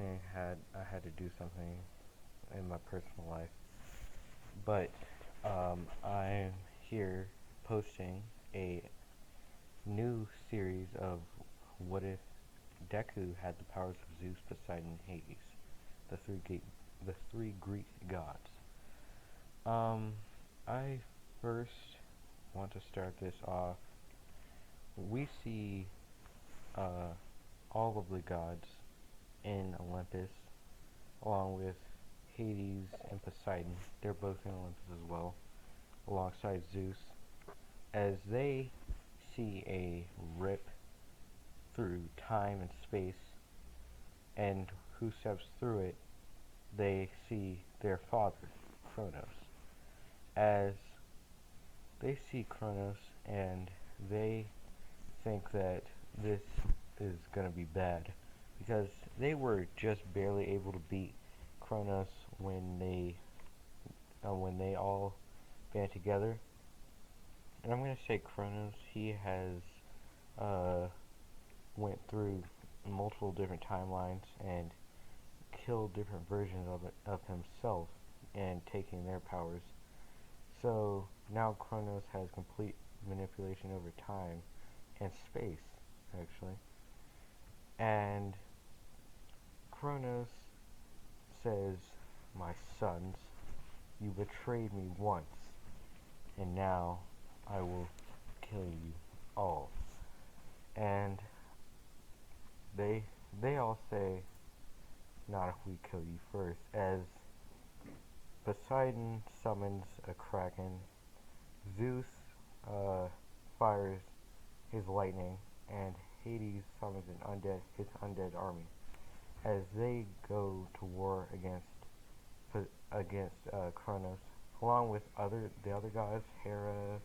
recently I had to do something in my personal life, but I'm here posting a new series of what if Deku had the powers of Zeus, Poseidon, and Hades, the the three Greek gods. Um, I first want to start this off. We see uh, all of the gods in Olympus, along with Hades and Poseidon. They're both in Olympus as well, alongside Zeus, as they see a rip through time and space, and who steps through it, they see their father, Kronos. As they see Kronos and they think that this is going to be bad because they were just barely able to beat Kronos when they all band together. And I'm going to say Kronos, he has uh, went through multiple different timelines and killed different versions of himself and taking their powers. So now Kronos has complete manipulation over time and space, actually. And Kronos says, "My sons, you betrayed me once, and now I will kill you all." And they they all say, "Not if we kill you first," as Poseidon summons a kraken, Zeus uh, fires his lightning, and Hades summons his undead army as they go to war against Kronos, along with the other gods, Hera,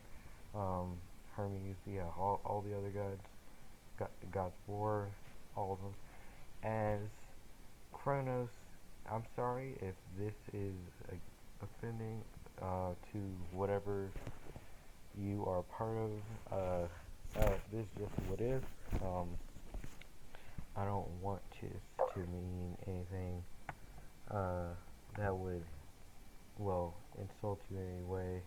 um, Hermes, yeah, all the other gods of war, all of them. As Kronos, I'm sorry if this is offending to whatever you are part of. This is just what is. Um, I don't want to mean anything that would, well, insult you in any way.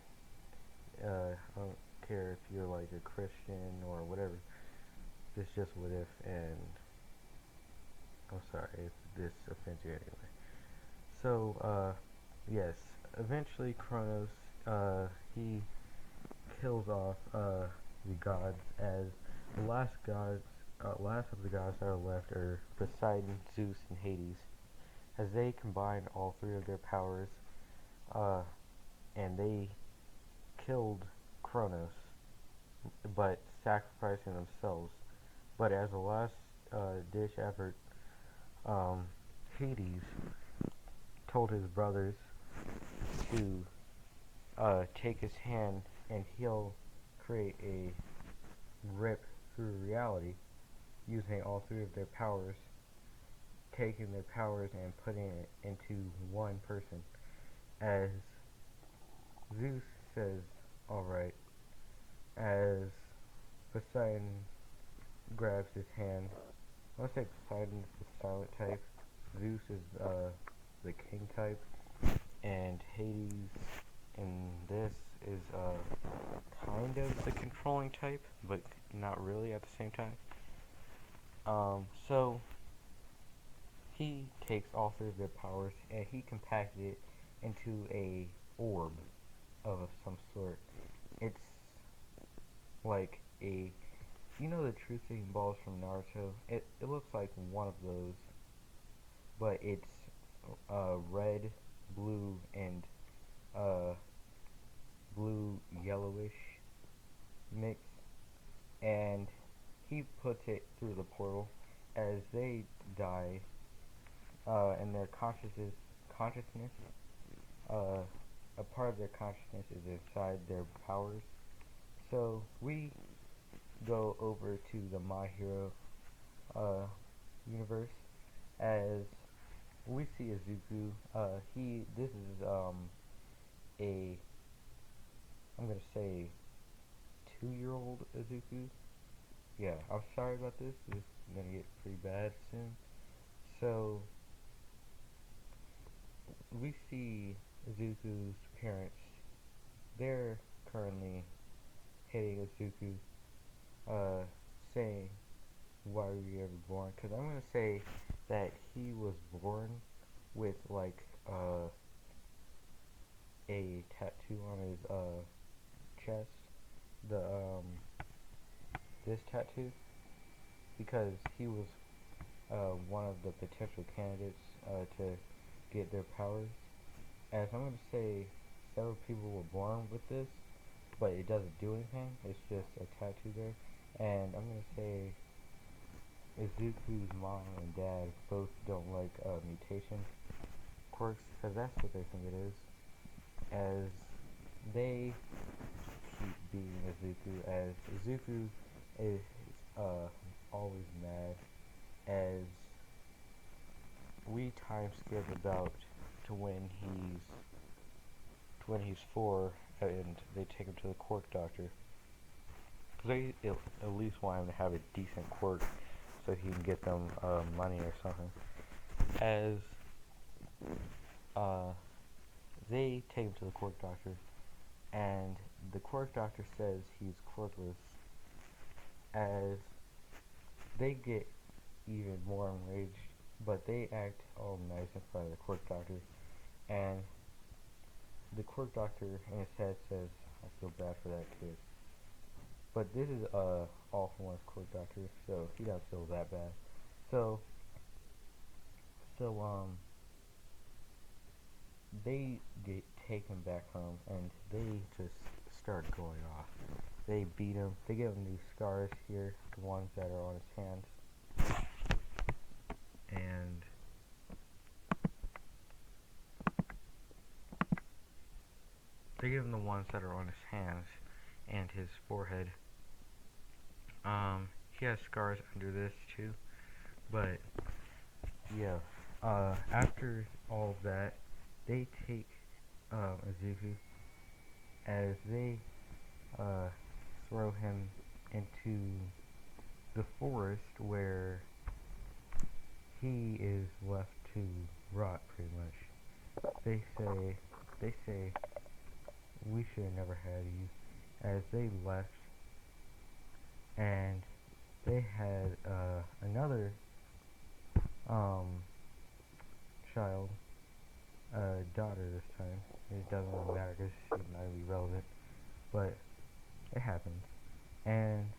I don't care if you're like a Christian or whatever. This is just what if, and I'm sorry if this offends you anyway. So, yes, eventually Kronos, he kills off the gods as the last of the gods that are left are Poseidon, Zeus, and Hades, as they combine all three of their powers, uh, and they killed Kronos, but sacrificing themselves. But as a last ditch effort, um, Hades told his brothers to take his hand and he'll create a rip through reality using all three of their powers, taking their powers and putting it into one person. As Zeus says, alright, as Poseidon grabs his hand. I want to say Poseidon is the silent type, Zeus is the king type, and Hades in this is kind of the controlling type, but not really at the same time. So he takes all three of their powers and he compacted it into a orb of some sort. It's like the truth seeing balls from Naruto. It looks like one of those, but it's red, blue, and uh, blue yellowish mix, and he puts it through the portal as they die, and their consciousness, a part of their consciousness is inside their powers. So we go over to the My Hero uh, universe as we see Izuku. This is a I'm gonna say 2-year-old Izuku. Yeah, I'm sorry about this. This is gonna get pretty bad soon. So we see Zuko's parents. They're currently hitting Zuko, uh, saying, "Why were you ever born?" Because I'm gonna say that he was born with like a tattoo on his chest. The this tattoo because he was one of the potential candidates to get their powers. As I'm going to say, several people were born with this, but it doesn't do anything. It's just a tattoo there. And I'm going to say Izuku's mom and dad both don't like mutation quirks, because that's what they think it is. As they keep beating Izuku, as Izuku is uh, always mad, as we time skip about to when he's 4, and they take him to the quirk doctor. They at least want him to have a decent quirk so he can get them money or something. As uh, they take him to the quirk doctor, and the quirk doctor says he's quirkless. As they get even more enraged, but they act all nice in front of the quirk doctor, and the quirk doctor in his head says, "I feel bad for that kid." But this is all for one's quirk doctor, so he doesn't feel that bad. So they take him back home, and they just start going off. They beat him. They give him these scars here, the ones that are on his hands, and they give him the ones that are on his hands and his forehead. He has scars under this too, but yeah. After all of that, they take Izuku, as they throw him into the forest where he is left to rot, pretty much. They say we should have never had you, as they left, and they had another child, daughter this time. It doesn't really matter because she's not really relevant, but it happens. And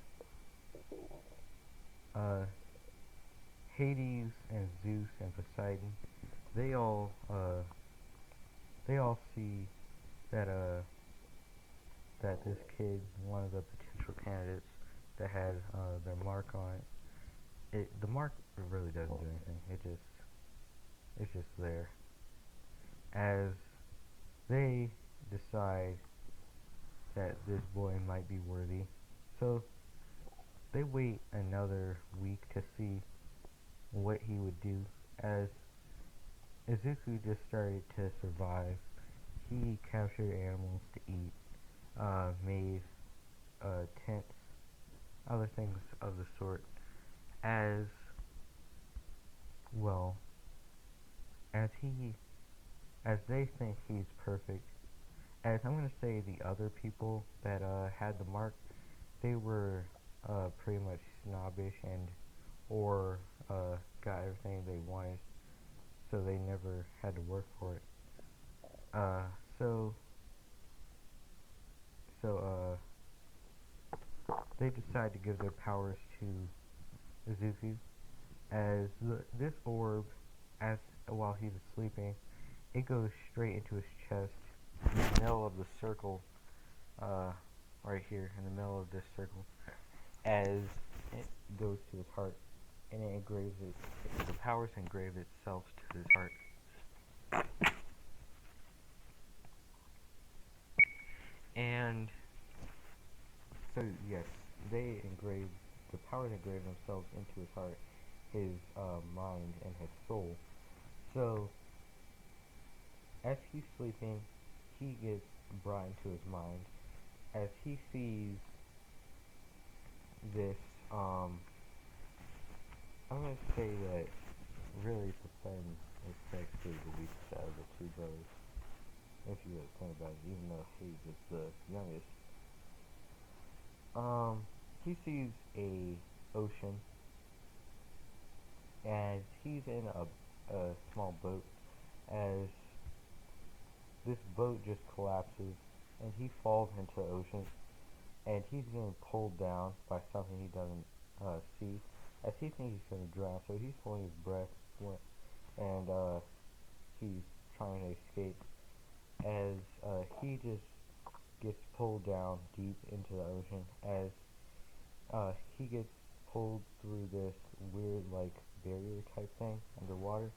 Hades and Zeus and Poseidon, they all see that that this kid, one of the potential candidates that had their mark on it, the mark really doesn't do anything. It's just there. As they decide that this boy might be worthy, so they wait another week to see what he would do. As Izuku just started to survive, he captured animals to eat, made tents, other things of the sort. As well, as they think he's perfect, as I'm gonna say the other people that had the mark, they were pretty much snobbish and or got everything they wanted, so they never had to work for it. So they decide to give their powers to Izuku, as this orb, as while he was sleeping, it goes straight into his chest, in the middle of the circle, right here, in the middle of this circle, as it goes to his heart, and it engraves it. The powers engrave itself to his heart. And so yes, the powers engrave themselves into his heart, his mind, and his soul. So as he's sleeping, he gets brought into his mind, as he sees this, I'm gonna say that really Poseidon is actually the weakest out of the two brothers. if you guys think about it, even though Hades is the youngest. He sees a ocean, and he's in a small boat, as this boat just collapses, and he falls into the ocean, and he's getting pulled down by something he doesn't see, as he thinks he's going to drown, so he's holding his breath, and he's trying to escape, as he just gets pulled down deep into the ocean, as he gets pulled through this weird, like, barrier type thing underwater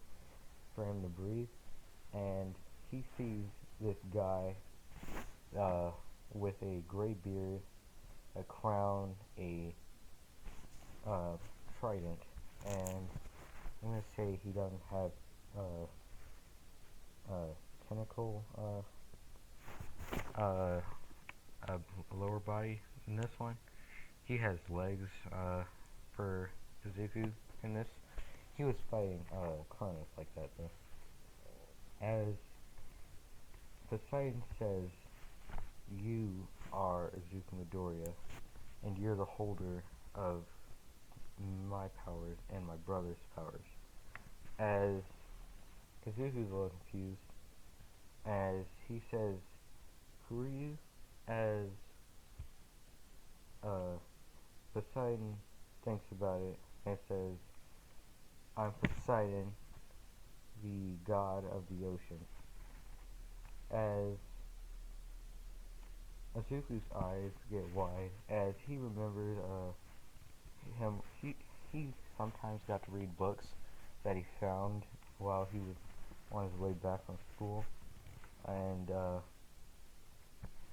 for him to breathe, and he sees this guy with a gray beard, a crown, a trident, and I'm gonna say he doesn't have tentacle, a lower body in this one. He has legs for Zeku in this. He was fighting Cronus like that though. As Poseidon says, you are Izuku Midoriya, and you're the holder of my powers and my brother's powers. As Izuku's a little confused, as he says, who are you? As Poseidon thinks about it and says, I'm Poseidon, the god of the ocean. As Izuku's eyes get wide, as he remembers he sometimes got to read books that he found while he was on his way back from school, and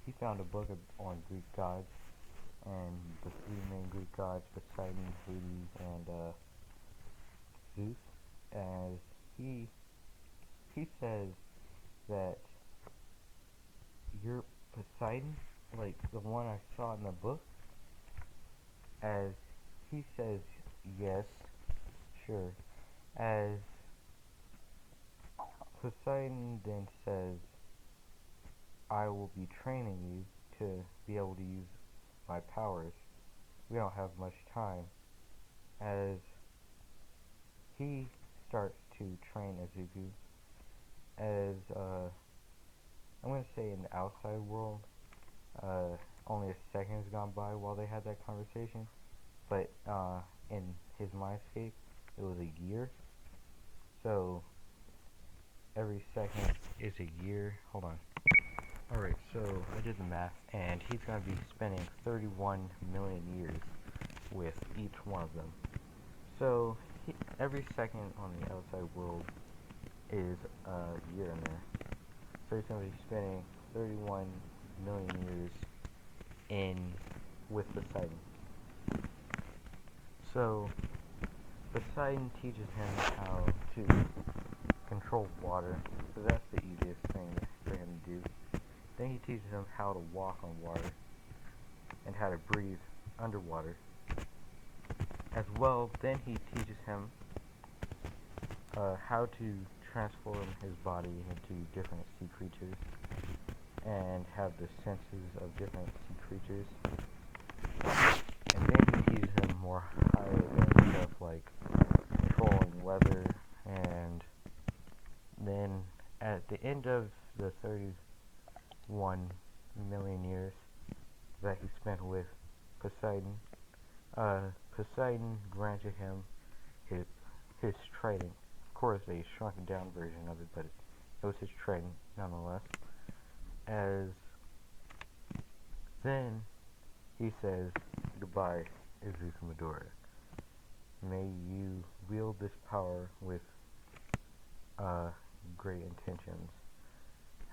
he found a book on Greek gods, and the three main Greek gods, Poseidon, Hades, and Zeus, as he says that you're Poseidon, like the one I saw in the book, as he says yes, sure, as Poseidon then says, I will be training you to be able to use my powers. We don't have much time, as he starts to train Izuku, as I'm going to say in the outside world, only a second has gone by while they had that conversation, but in his mindscape, it was a year, so every second is a year. Hold on. Alright, so I did the math, and he's going to be spending 31 million years with each one of them. So, every second on the outside world is a year in there. So he's going to be spending 31 million years with Poseidon. So, Poseidon teaches him how to control water, because that's the easiest thing for him to do. Then he teaches him how to walk on water, and how to breathe underwater. As well, then he teaches him how to transform his body into different sea creatures, and have the senses of different sea creatures. And then he teaches him more higher than stuff like controlling weather, and then at the end of the 31 million years that he spent with Poseidon, Poseidon granted him his trident. Of course, a shrunken down version of it, but it was his trident nonetheless. As then he says, goodbye, Izuku Midoriya. May you wield this power with great intentions.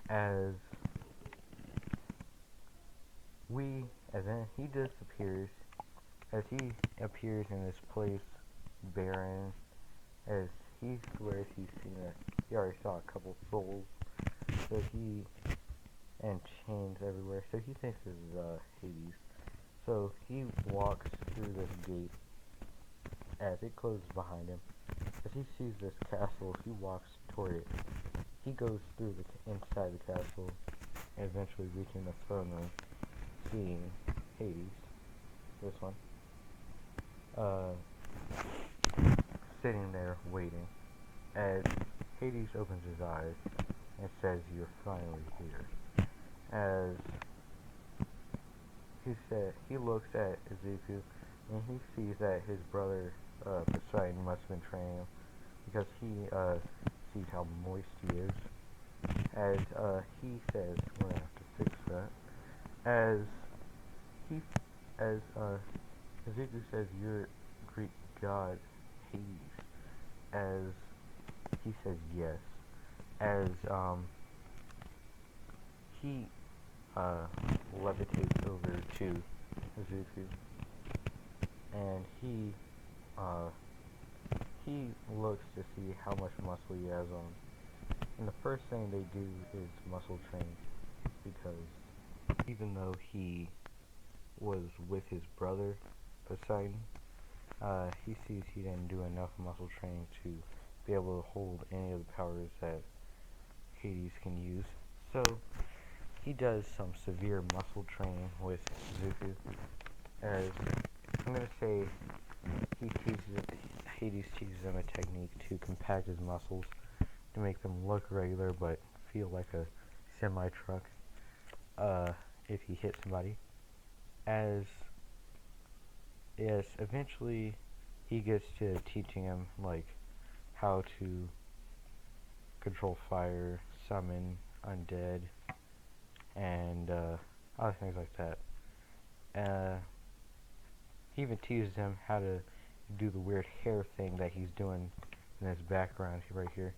As then he disappears, as he appears in this place, barren, as he swears he already saw a couple souls, and chains everywhere, so he thinks this is Hades. So he walks through this gate, as it closes behind him. As he sees this castle, he walks toward it, he goes through the inside the castle, and eventually reaching the throne room, seeing Hades, this one, uh, sitting there waiting. As Hades opens his eyes and says, "You're finally here." As he looks at Ezekiel and he sees that his brother Poseidon must have been training him because he sees how moist he is. As he says, we're gonna have to fix that. As he, as Ezekiel says, "Your Greek god Hades." As he says yes. As he levitates over to Zeus, and uh, he looks to see how much muscle he has on. And the first thing they do is muscle train, because even though he was with his brother Poseidon, he sees he didn't do enough muscle training to be able to hold any of the powers that Hades can use. So he does some severe muscle training with Zeus. As I'm gonna say, Hades teaches him a technique to compact his muscles to make them look regular but feel like a semi truck. If he hits somebody, as yes, eventually he gets to teaching him like how to control fire, summon undead, and other things like that. He even teaches him how to do the weird hair thing that he's doing in his background right here.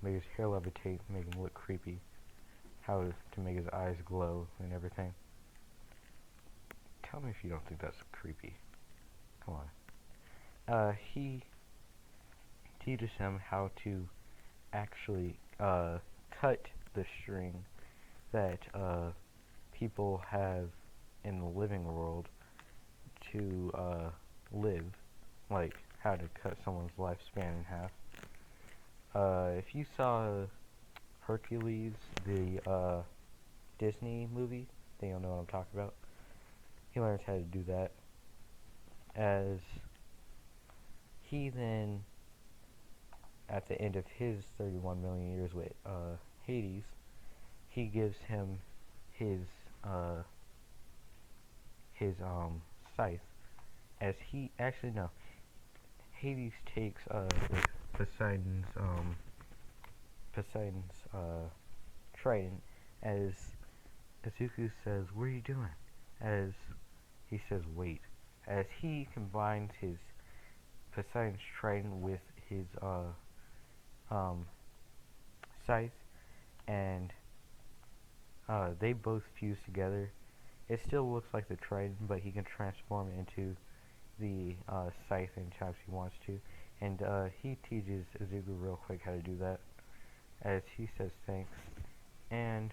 Make his hair levitate, make him look creepy. How to make his eyes glow and everything. Tell me if you don't think that's creepy. Come on. He teaches him how to actually cut the string that people have in the living world to live, like how to cut someone's lifespan in half. If you saw Hercules, the Disney movie, then you'll know what I'm talking about. He learns how to do that. As he then, at the end of his 31 million years with Hades, he gives him his scythe. As he actually no, Hades takes Poseidon's trident. As Azuku says, "What are you doing?" As he says, "Wait." As he combines his Poseidon's trident with his scythe, and they both fuse together. It still looks like the trident, but he can transform it into the scythe anytime he wants to. And he teaches Azuku real quick how to do that, as he says thanks. And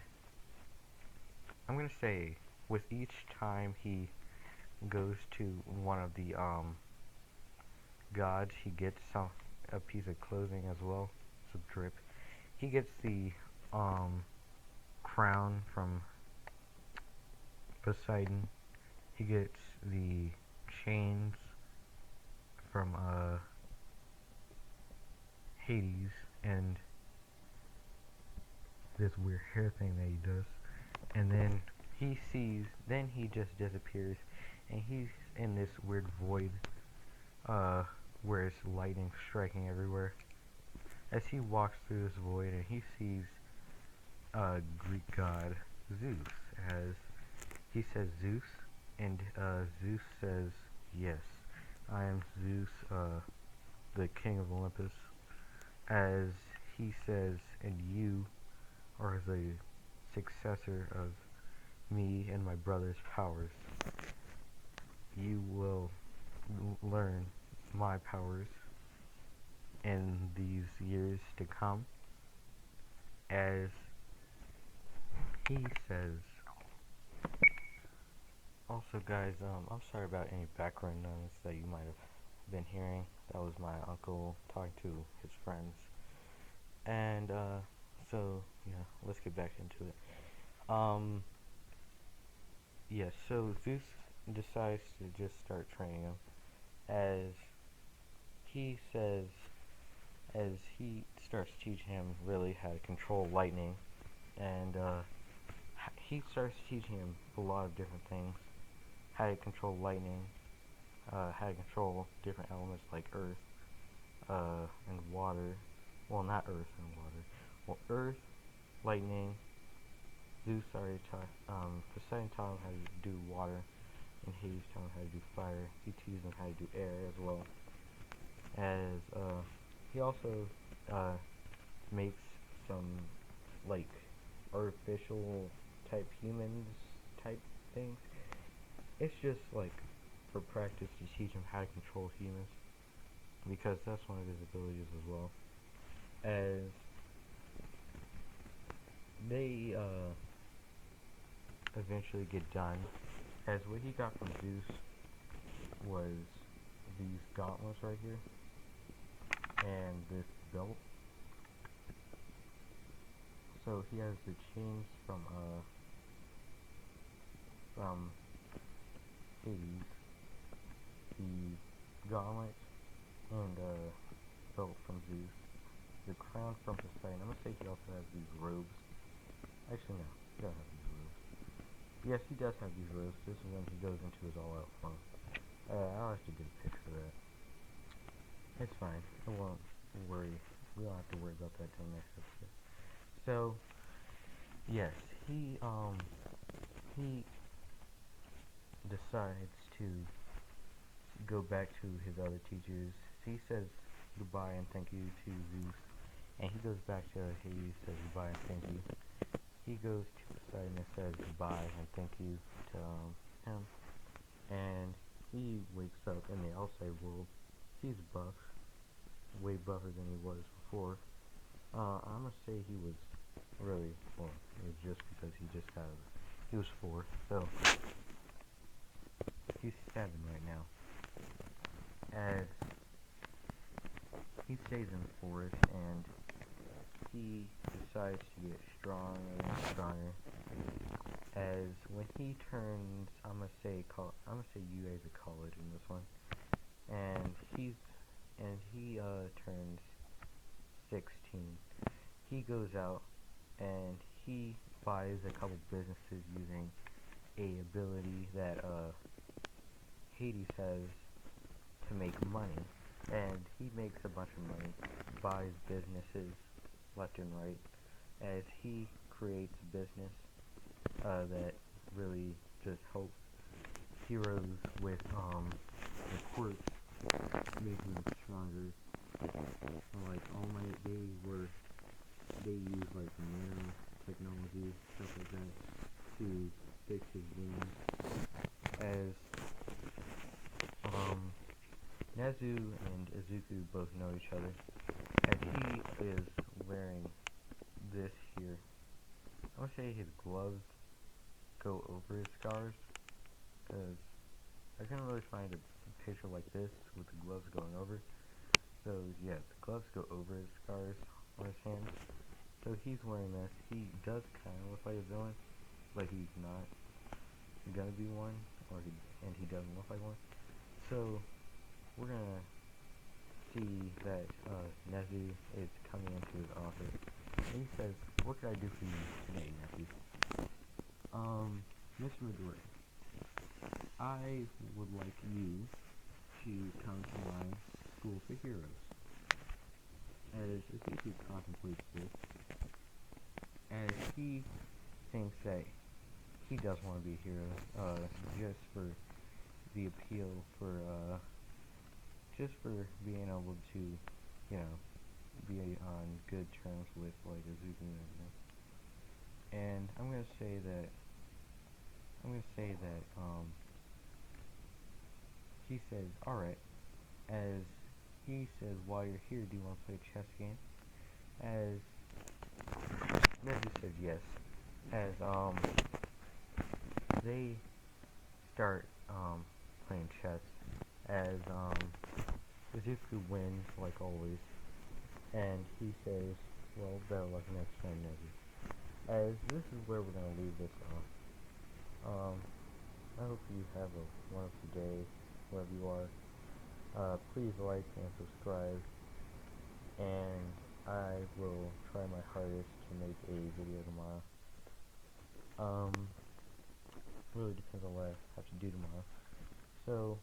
I'm gonna say, with each time he goes to one of the gods, he gets a piece of clothing as well, some drip. He gets the crown from Poseidon. He gets the chains from Hades, and this weird hair thing that he does. And then he just disappears, and he's in this weird void, where it's lightning striking everywhere. As he walks through this void, and he sees Greek god Zeus. As he says Zeus, and Zeus says, "Yes, I am Zeus, the king of Olympus." As he says, "And you are the successor of me and my brother's powers. You will learn my powers in these years to come." As he says, also guys, I'm sorry about any background noise that you might have been hearing. That was my uncle talking to his friends. And so yeah, let's get back into it. Um, yeah, so Zeus decides to just start training him as he says, as he starts teaching him really how to control lightning, and he starts teaching him a lot of different things, how to control lightning, how to control different elements like earth, and water. Well, not earth and water. Well, earth, lightning. Zeus already taught. Poseidon taught him how to do water, and Hades taught him how to do fire. He teaches him how to do air as well. As he also uh, makes some like artificial type humans type things. It's just like for practice to teach him how to control humans because that's one of his abilities as well. As they eventually get done, as what he got from Zeus was these gauntlets right here and this belt. So he has the chains from Hades, the gauntlet, and belt from Zeus, the crown from Poseidon. I'm gonna say he also has these robes. Actually, no, he doesn't have these robes. Yes, he does have these robes. This is when he goes into his all-out form. I'll have to get a picture of that. It's fine. I won't worry. We don't have to worry about that till next episode. So, yes, he decides to go back to his other teachers. He says goodbye and thank you to Zeus, and he goes back to Hades, says goodbye and thank you. He goes to Poseidon and says goodbye and thank you to him, and he wakes up in the outside world. He's buff, way buffer than he was before. I'm gonna say he was really, well, it was just because he was 4, so he's 7 right now. As he stays in the forest and he decides to get stronger and stronger. As when he turns, I'm gonna say you guys would call it in this one, and he turns 16. He goes out and he buys a couple businesses using a ability that Hades has to make money, and he makes a bunch of money, buys businesses left and right, as he creates a business that really just helps heroes with the quirks, making them stronger. Like All Might, they use like nanotechnology, stuff like that, to fix his wounds. As Nezu and Izuku both know each other, as he is wearing this here. I'm gonna say his gloves go over his scars, because I couldn't really find a picture like this with the gloves going over. So yeah, the gloves go over his scars on his hands. So he's wearing this. He does kind of look like a villain, but he's not gonna be one, and he doesn't look like one. So we're gonna see that Nezu is coming into his office, and he says, "What can I do for you today, Nezu?" Mr. Midori, I would like you to come to my school for heroes. As Izuku contemplates this, as he thinks that he does want to be a hero, just for the appeal, just for being able to, be on good terms with like Izuku and everything. And I'm gonna say that he says, alright, as he says, while you're here, do you want to play a chess game? As Nezu says yes. As they start playing chess, as Izuku wins like always, and he says, well, better luck next time, Nebby. As this is where we're gonna leave this off. I hope you have a wonderful day, wherever you are. Please like and subscribe, and I will try my hardest to make a video tomorrow. Really depends on what I have to do tomorrow. So,